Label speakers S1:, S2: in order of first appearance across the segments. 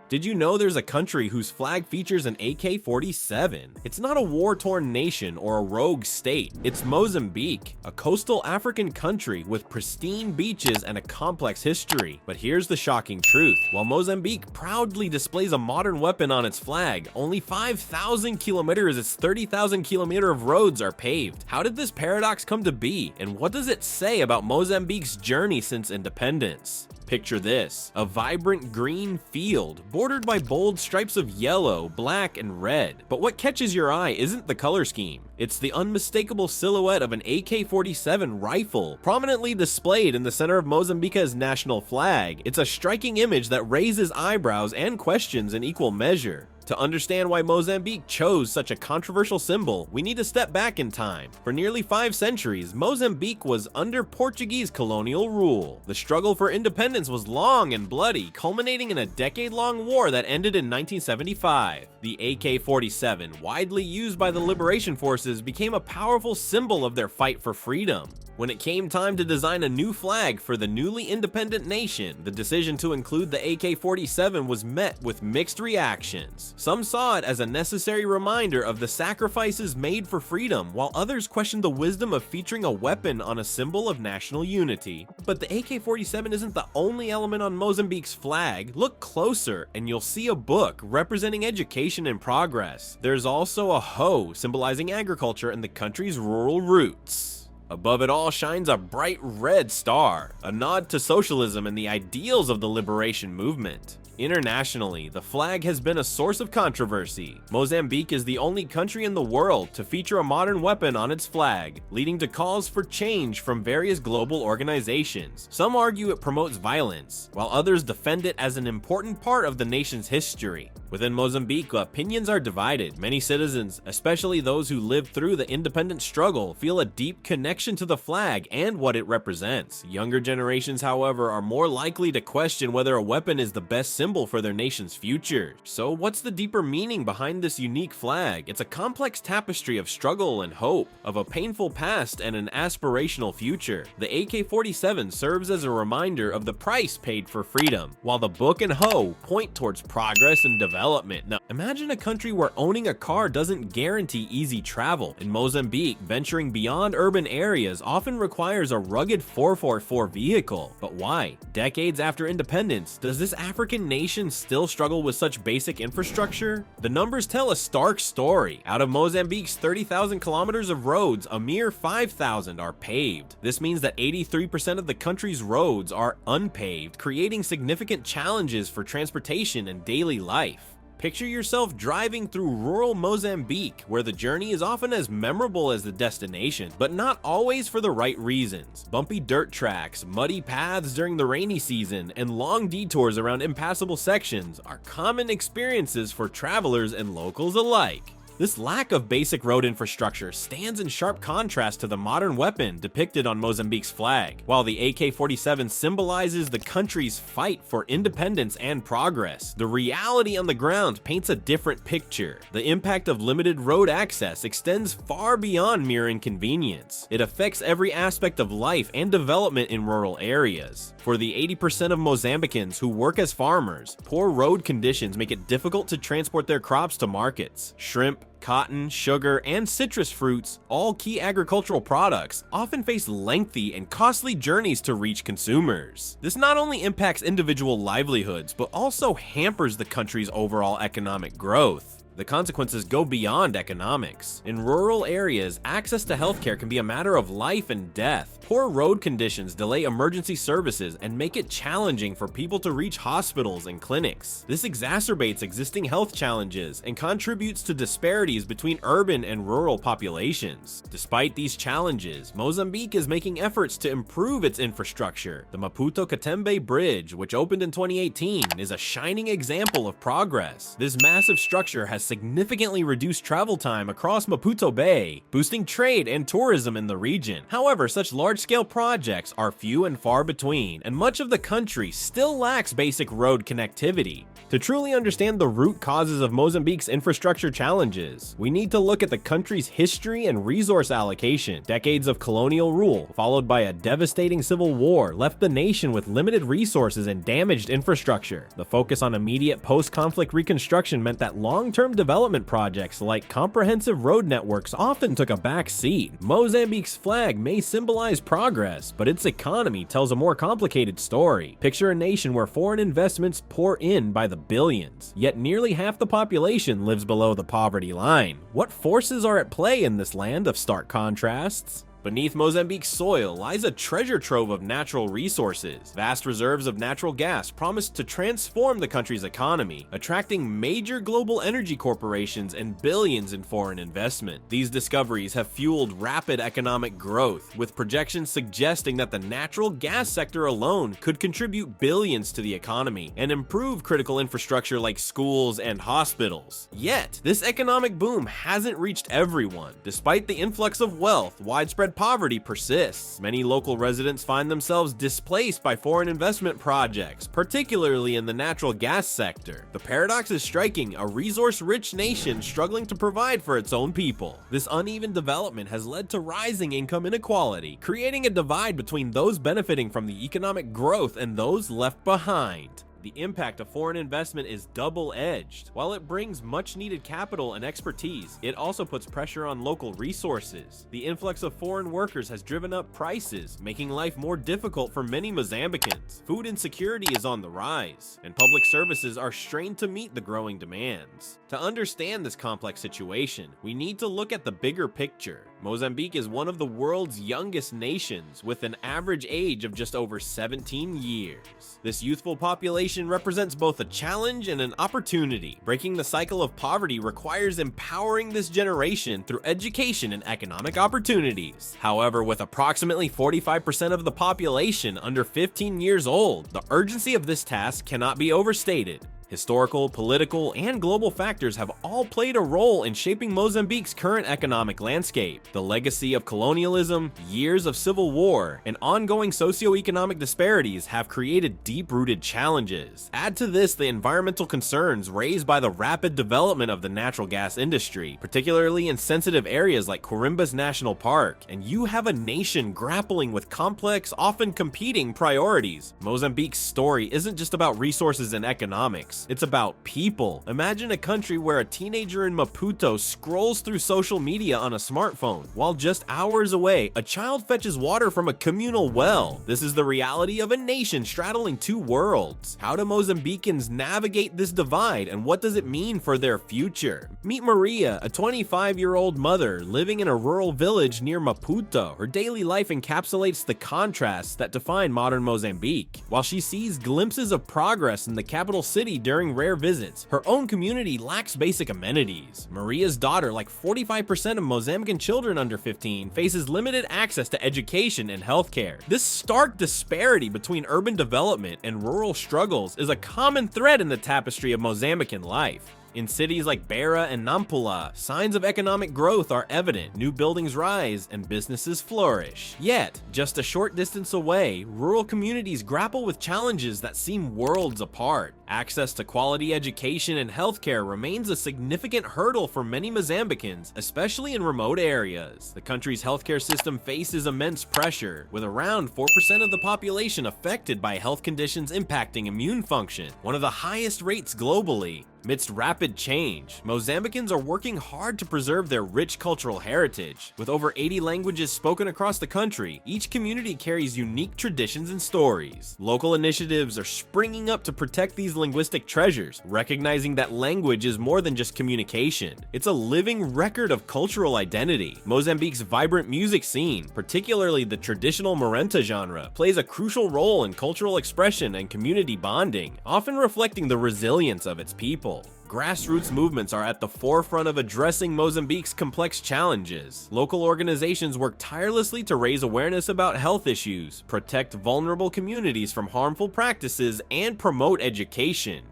S1: Did you know there's a country whose flag features an AK-47? It's not a war-torn nation or a rogue state. It's Mozambique, a coastal African country with pristine beaches and a complex history. But here's the shocking truth. While Mozambique proudly displays a modern weapon on its flag, only 5,000 kilometers its 30,000 kilometer of roads are paved. How did this paradox come to be, and what does it say about Mozambique's journey since independence? Picture this, a vibrant green field bordered by bold stripes of yellow, black, and red. But what catches your eye isn't the color scheme. It's the unmistakable silhouette of an AK-47 rifle, prominently displayed in the center of Mozambique's national flag. It's a striking image that raises eyebrows and questions in equal measure. To understand why Mozambique chose such a controversial symbol, we need to step back in time. For nearly 5 centuries, Mozambique was under Portuguese colonial rule. The struggle for independence was long and bloody, culminating in a decade-long war that ended in 1975. The AK-47, widely used by the liberation forces, became a powerful symbol of their fight for freedom. When it came time to design a new flag for the newly independent nation, the decision to include the AK-47 was met with mixed reactions. Some saw it as a necessary reminder of the sacrifices made for freedom, while others questioned the wisdom of featuring a weapon on a symbol of national unity. But the AK-47 isn't the only element on Mozambique's flag. Look closer, and you'll see a book representing education and progress. There's also a hoe, symbolizing agriculture and the country's rural roots. Above it all shines a bright red star, a nod to socialism and the ideals of the liberation movement. Internationally, the flag has been a source of controversy. Mozambique is the only country in the world to feature a modern weapon on its flag, leading to calls for change from various global organizations. Some argue it promotes violence, while others defend it as an important part of the nation's history. Within Mozambique, opinions are divided. Many citizens, especially those who lived through the independence struggle, feel a deep connection to the flag and what it represents. Younger generations, however, are more likely to question whether a weapon is the best symbol for their nation's future. So what's the deeper meaning behind this unique flag? It's a complex tapestry of struggle and hope, of a painful past and an aspirational future. The AK-47 serves as a reminder of the price paid for freedom, while the book and hoe point towards progress and development. Now, imagine a country where owning a car doesn't guarantee easy travel. In Mozambique, venturing beyond urban areas often requires a rugged 4x4 vehicle. But why? Decades after independence, does this African nation still struggle with such basic infrastructure? The numbers tell a stark story. Out of Mozambique's 30,000 kilometers of roads, a mere 5,000 are paved. This means that 83% of the country's roads are unpaved, creating significant challenges for transportation and daily life. Picture yourself driving through rural Mozambique, where the journey is often as memorable as the destination, but not always for the right reasons. Bumpy dirt tracks, muddy paths during the rainy season, and long detours around impassable sections are common experiences for travelers and locals alike. This lack of basic road infrastructure stands in sharp contrast to the modern weapon depicted on Mozambique's flag. While the AK-47 symbolizes the country's fight for independence and progress, the reality on the ground paints a different picture. The impact of limited road access extends far beyond mere inconvenience. It affects every aspect of life and development in rural areas. For the 80% of Mozambicans who work as farmers, poor road conditions make it difficult to transport their crops to markets. Shrimp, cotton, sugar, and citrus fruits, all key agricultural products, often face lengthy and costly journeys to reach consumers. This not only impacts individual livelihoods, but also hampers the country's overall economic growth. The consequences go beyond economics. In rural areas, access to healthcare can be a matter of life and death. Poor road conditions delay emergency services and make it challenging for people to reach hospitals and clinics. This exacerbates existing health challenges and contributes to disparities between urban and rural populations. Despite these challenges, Mozambique is making efforts to improve its infrastructure. The Maputo-Katembe Bridge, which opened in 2018, is a shining example of progress. This massive structure has significantly reduce travel time across Maputo Bay, boosting trade and tourism in the region. However, such large-scale projects are few and far between, and much of the country still lacks basic road connectivity. To truly understand the root causes of Mozambique's infrastructure challenges, we need to look at the country's history and resource allocation. Decades of colonial rule, followed by a devastating civil war, left the nation with limited resources and damaged infrastructure. The focus on immediate post-conflict reconstruction meant that long-term development projects like comprehensive road networks often took a back seat. Mozambique's flag may symbolize progress, but its economy tells a more complicated story. Picture a nation where foreign investments pour in by the billions, yet nearly half the population lives below the poverty line. What forces are at play in this land of stark contrasts? Beneath Mozambique's soil lies a treasure trove of natural resources. Vast reserves of natural gas promise to transform the country's economy, attracting major global energy corporations and billions in foreign investment. These discoveries have fueled rapid economic growth, with projections suggesting that the natural gas sector alone could contribute billions to the economy and improve critical infrastructure like schools and hospitals. Yet, this economic boom hasn't reached everyone. Despite the influx of wealth, widespread poverty persists. Many local residents find themselves displaced by foreign investment projects, particularly in the natural gas sector. The paradox is striking: a resource-rich nation struggling to provide for its own people. This uneven development has led to rising income inequality, creating a divide between those benefiting from the economic growth and those left behind. The impact of foreign investment is double-edged. While it brings much-needed capital and expertise, it also puts pressure on local resources. The influx of foreign workers has driven up prices, making life more difficult for many Mozambicans. Food insecurity is on the rise, and public services are strained to meet the growing demands. To understand this complex situation, we need to look at the bigger picture. Mozambique is one of the world's youngest nations, with an average age of just over 17 years. This youthful population represents both a challenge and an opportunity. Breaking the cycle of poverty requires empowering this generation through education and economic opportunities. However, with approximately 45% of the population under 15 years old, the urgency of this task cannot be overstated. Historical, political, and global factors have all played a role in shaping Mozambique's current economic landscape. The legacy of colonialism, years of civil war, and ongoing socioeconomic disparities have created deep-rooted challenges. Add to this the environmental concerns raised by the rapid development of the natural gas industry, particularly in sensitive areas like Quirimbas National Park, and you have a nation grappling with complex, often competing priorities. Mozambique's story isn't just about resources and economics. It's about people. Imagine a country where a teenager in Maputo scrolls through social media on a smartphone, while just hours away, a child fetches water from a communal well. This is the reality of a nation straddling two worlds. How do Mozambicans navigate this divide, and what does it mean for their future? Meet Maria, a 25-year-old mother living in a rural village near Maputo. Her daily life encapsulates the contrasts that define modern Mozambique. While she sees glimpses of progress in the capital city during rare visits, her own community lacks basic amenities. Maria's daughter, like 45% of Mozambican children under 15, faces limited access to education and healthcare. This stark disparity between urban development and rural struggles is a common thread in the tapestry of Mozambican life. In cities like Beira and Nampula, signs of economic growth are evident. New buildings rise and businesses flourish. Yet, just a short distance away, rural communities grapple with challenges that seem worlds apart. Access to quality education and healthcare remains a significant hurdle for many Mozambicans, especially in remote areas. The country's healthcare system faces immense pressure, with around 4% of the population affected by health conditions impacting immune function, one of the highest rates globally. Amidst rapid change, Mozambicans are working hard to preserve their rich cultural heritage. With over 80 languages spoken across the country, each community carries unique traditions and stories. Local initiatives are springing up to protect these linguistic treasures, recognizing that language is more than just communication. It's a living record of cultural identity. Mozambique's vibrant music scene, particularly the traditional Marenta genre, plays a crucial role in cultural expression and community bonding, often reflecting the resilience of its people. Grassroots movements are at the forefront of addressing Mozambique's complex challenges. Local organizations work tirelessly to raise awareness about health issues, protect vulnerable communities from harmful practices, and promote education.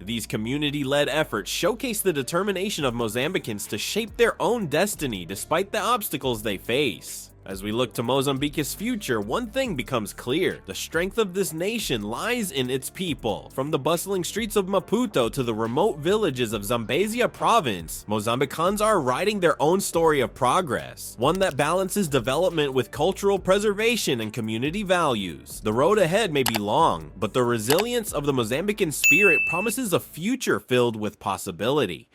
S1: These community-led efforts showcase the determination of Mozambicans to shape their own destiny despite the obstacles they face. As we look to Mozambique's future, one thing becomes clear. The strength of this nation lies in its people. From the bustling streets of Maputo to the remote villages of Zambezia province, Mozambicans are writing their own story of progress, one that balances development with cultural preservation and community values. The road ahead may be long, but the resilience of the Mozambican spirit promises a future filled with possibility.